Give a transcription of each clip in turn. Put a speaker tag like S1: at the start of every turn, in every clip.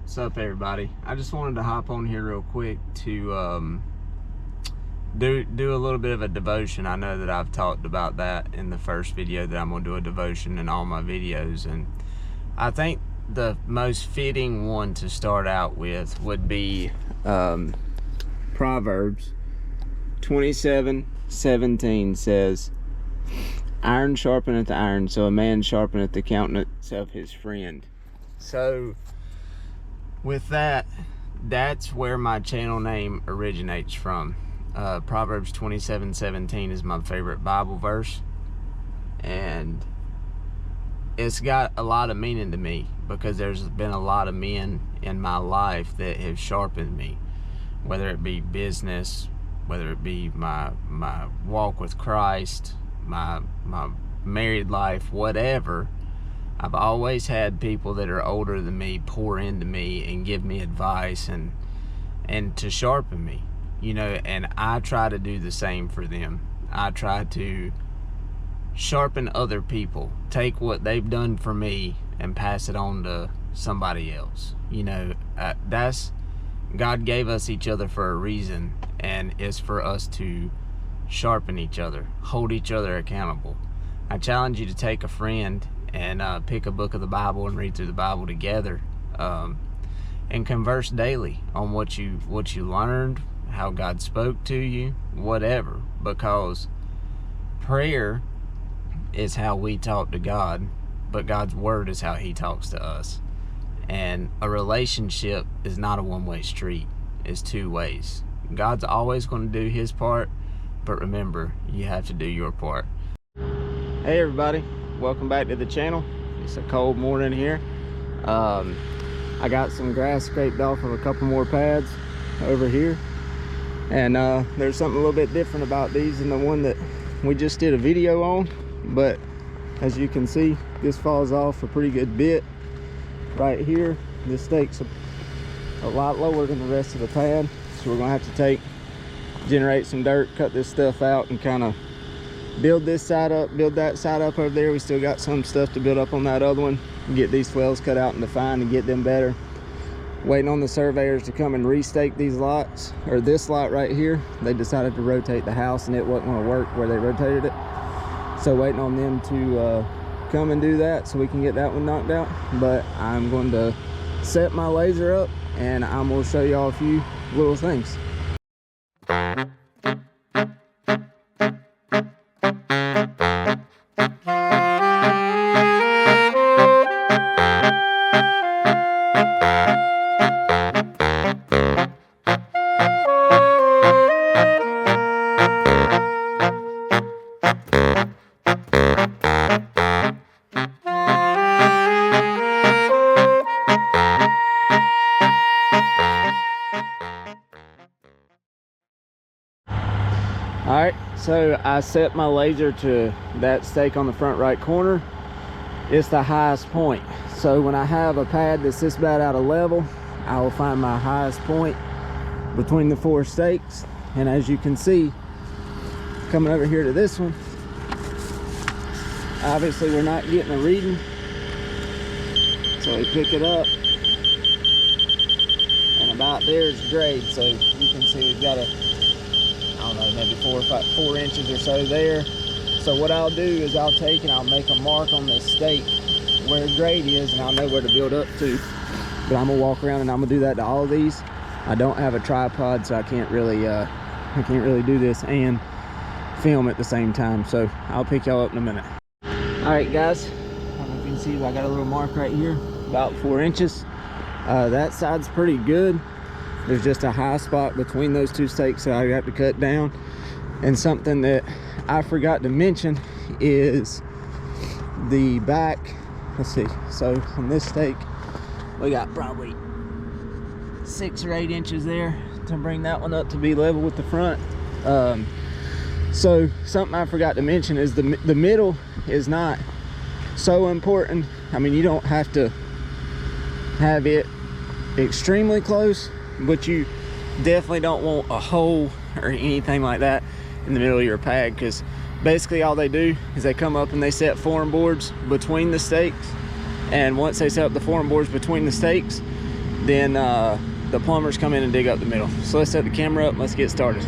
S1: What's up, everybody? I just wanted to hop on here real quick to do a little bit of a devotion. I know that I've talked about that in the first video, that I'm going to do a devotion in all my videos, and I think the most fitting one to start out with would be Proverbs 27:17 says, "Iron sharpeneth iron, so a man sharpeneth the countenance of his friend." So with that, that's where my channel name originates from. Proverbs 27:17 is my favorite Bible verse, and it's got a lot of meaning to me because there's been a lot of men in my life that have sharpened me, whether it be business, whether it be my walk with Christ, my married life, whatever. I've always had people that are older than me pour into me and give me advice and to sharpen me, you know, and I try to do the same for them. I try to sharpen other people, take what they've done for me and pass it on to somebody else. You know, God gave us each other for a reason, and it's for us to sharpen each other, hold each other accountable. I challenge you to take a friend and pick a book of the Bible and read through the Bible together, and converse daily on what you learned, how God spoke to you, whatever, because prayer is how we talk to God, but God's word is how he talks to us. And a relationship is not a one-way street. It's two ways. God's always going to do his part, but remember, you have to do your part. Hey everybody, welcome back to the channel. It's a cold morning here. I got some grass scraped off of a couple more pads over here, and there's something a little bit different about these than the one that we just did a video on. But as you can see, this falls off a pretty good bit right here. This stake's a lot lower than the rest of the pad, so we're gonna have to generate some dirt, cut this stuff out, and kind of build this side up, build that side up over there. We still got some stuff to build up on that other one, get these swells cut out and defined and get them better. Waiting on the surveyors to come and restake these lots, or this lot right here. They decided to rotate the house and it wasn't going to work where they rotated it, so waiting on them to come and do that so we can get that one knocked out. But I'm going to set my laser up and I'm going to show y'all a few little things. Alright, so I set my laser to that stake on the front right corner. It's the highest point. So when I have a pad that's this bad out of level, I will find my highest point between the four stakes. And as you can see, coming over here to this one, obviously we're not getting a reading. So we pick it up, and about there is grade. So you can see we've got I don't know, maybe 4 inches or so there. So what I'll do is I'll take and I'll make a mark on this stake where grade is, and I'll know where to build up to. But I'm gonna walk around and I'm gonna do that to all of these. I don't have a tripod, so I can't really do this and film at the same time. So I'll pick y'all up in a minute. All right, guys. I don't know if you can see, but I got a little mark right here, about 4 inches. That side's pretty good. There's just a high spot between those two stakes that I got to cut down. And something that I forgot to mention is the back. Let's see, so on this stake we got probably 6 or 8 inches there to bring that one up to be level with the front. So something I forgot to mention is the middle is not so important. I mean, you don't have to have it extremely close, but you definitely don't want a hole or anything like that in the middle of your pad, because basically all they do is they come up and they set form boards between the stakes, and once they set up the form boards between the stakes, then the plumbers come in and dig up the middle. So let's set the camera up, let's get started.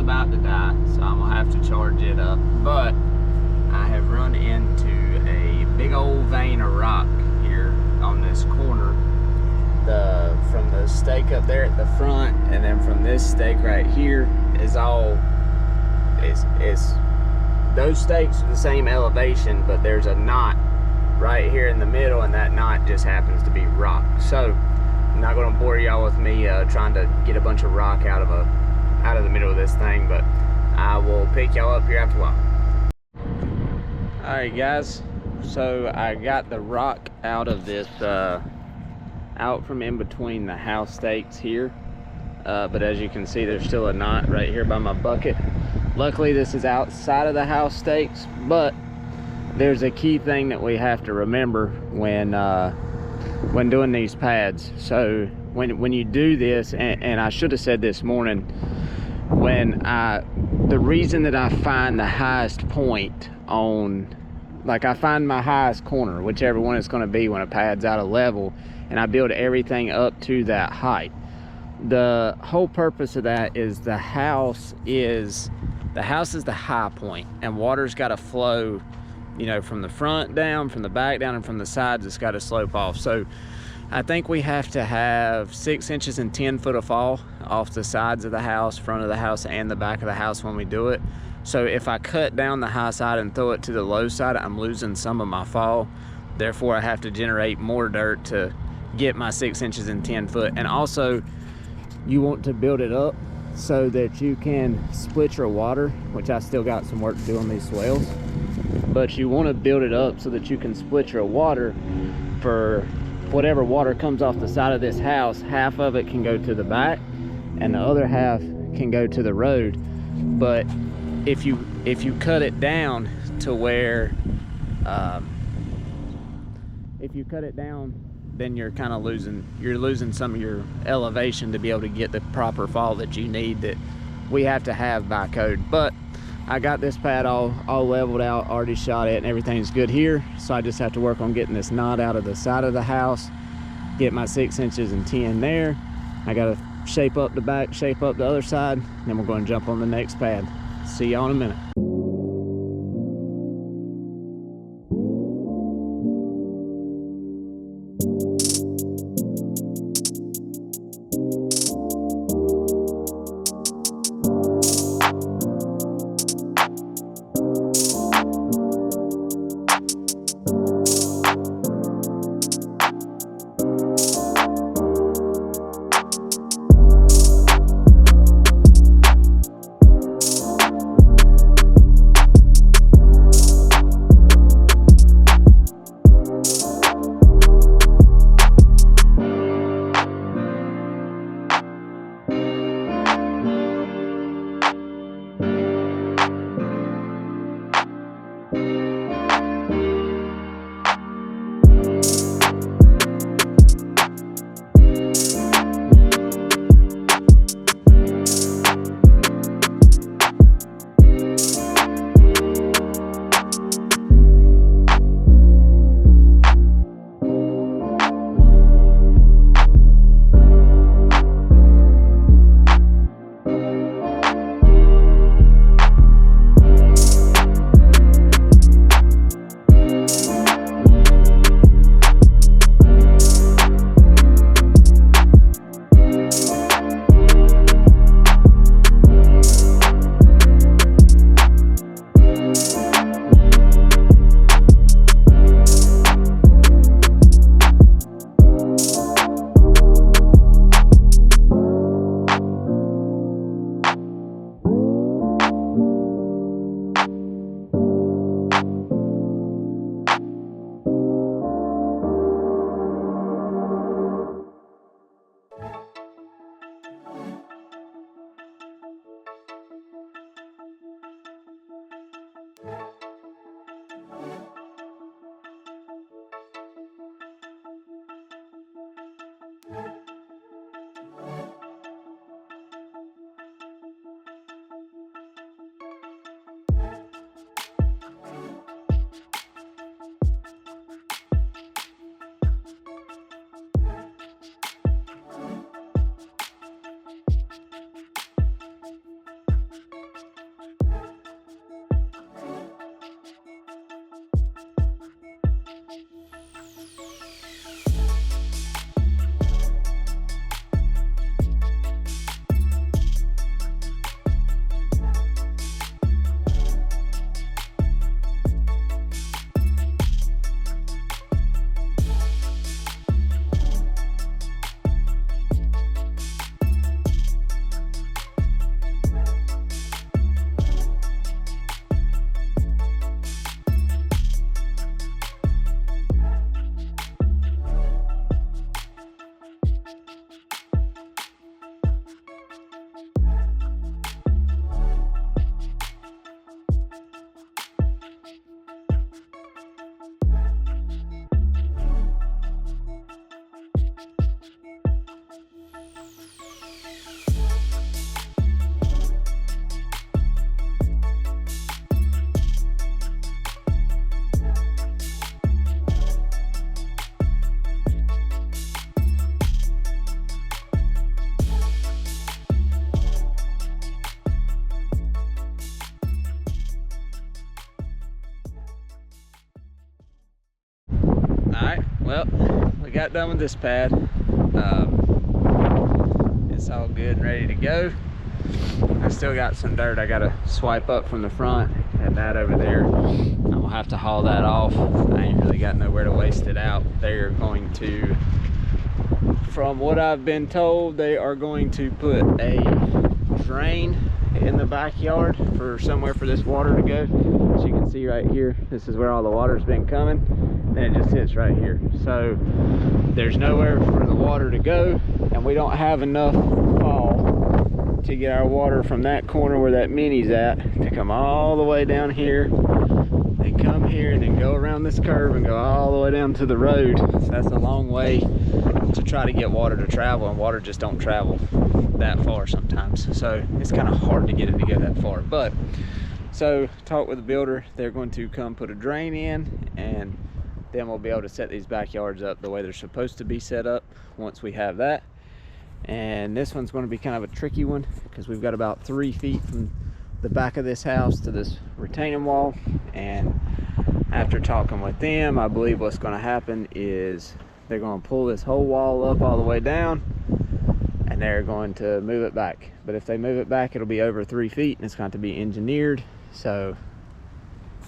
S1: about to die, so I'm gonna have to charge it up. But I have run into a big old vein of rock here on this corner. From the stake up there at the front, and then from this stake right here is all those stakes are the same elevation, but there's a knot right here in the middle, and that knot just happens to be rock. So I'm not going to bore y'all with me trying to get a bunch of rock out of the middle of this thing, but I will pick y'all up here after a while. All right, guys. So I got the rock out of this, out from in between the house stakes here. But as you can see, there's still a knot right here by my bucket. Luckily, this is outside of the house stakes, but there's a key thing that we have to remember when doing these pads. So when you do this, and I should have said this morning, the reason that I find the highest point on, like I find my highest corner, whichever one it's going to be when a pad's out of level, and I build everything up to that height. The whole purpose of that is the house is the high point, and water's got to flow, you know, from the front down, from the back down, and from the sides it's got to slope off. So I think we have to have 6 inches and 10 foot of fall off the sides of the house, front of the house, and the back of the house when we do it. So if I cut down the high side and throw it to the low side, I'm losing some of my fall. Therefore, I have to generate more dirt to get my 6 inches and 10 foot. And also, you want to build it up so that you can split your water, which I still got some work to do on these swales. But you want to build it up so that you can split your water for whatever water comes off the side of this house. Half of it can go to the back and the other half can go to the road. But if you cut it down to where if you cut it down, then you're kind of losing some of your elevation to be able to get the proper fall that you need, that we have to have by code. But I got this pad all leveled out, already shot it, and everything's good here. So I just have to work on getting this knot out of the side of the house, get my 6 inches and 10 there. I got to shape up the back, shape up the other side, then we're going to jump on the next pad. See y'all in a minute. we got done with this pad. It's all good and ready to go. I still got some dirt I gotta swipe up from the front, and that over there, I'm gonna have to haul that off. I ain't really got nowhere to waste it out. They're going to, from what I've been told, they are going to put a drain in the backyard for somewhere for this water to go. As you can see right here, this is where all the water's been coming, and it just sits right here. So there's nowhere for the water to go, and we don't have enough fall to get our water from that corner where that mini's at to come all the way down here, then come here, and then go around this curve and go all the way down to the road. So that's a long way to try to get water to travel, and water just don't travel that far sometimes. So it's kind of hard to get it to go that far. But so talk with the builder, they're going to come put a drain in, and then we'll be able to set these backyards up the way they're supposed to be set up once we have that. And this one's going to be kind of a tricky one because we've got about 3 feet from the back of this house to this retaining wall, and after talking with them, I believe what's going to happen is they're going to pull this whole wall up all the way down, and they're going to move it back. But if they move it back, it'll be over 3 feet, and it's going to be engineered. So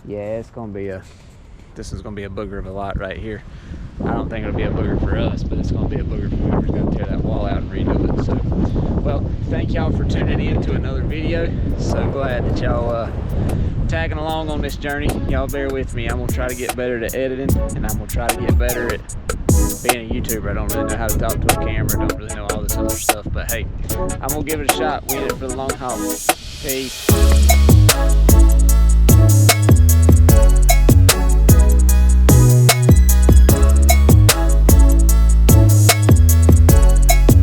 S1: yeah, it's going to be this is going to be a booger of a lot right here. I don't think it'll be a booger for us, but it's going to be a booger for whoever's going to tear that wall out and redo it. So, well, thank y'all for tuning in to another video. So glad that y'all tagging along on this journey. Y'all bear with me. I'm going to try to get better at editing, and I'm going to try to get better at being a YouTuber. I don't really know how to talk to a camera, don't really know all this other stuff, but hey, I'm going to give it a shot. We in it for the long haul. Peace.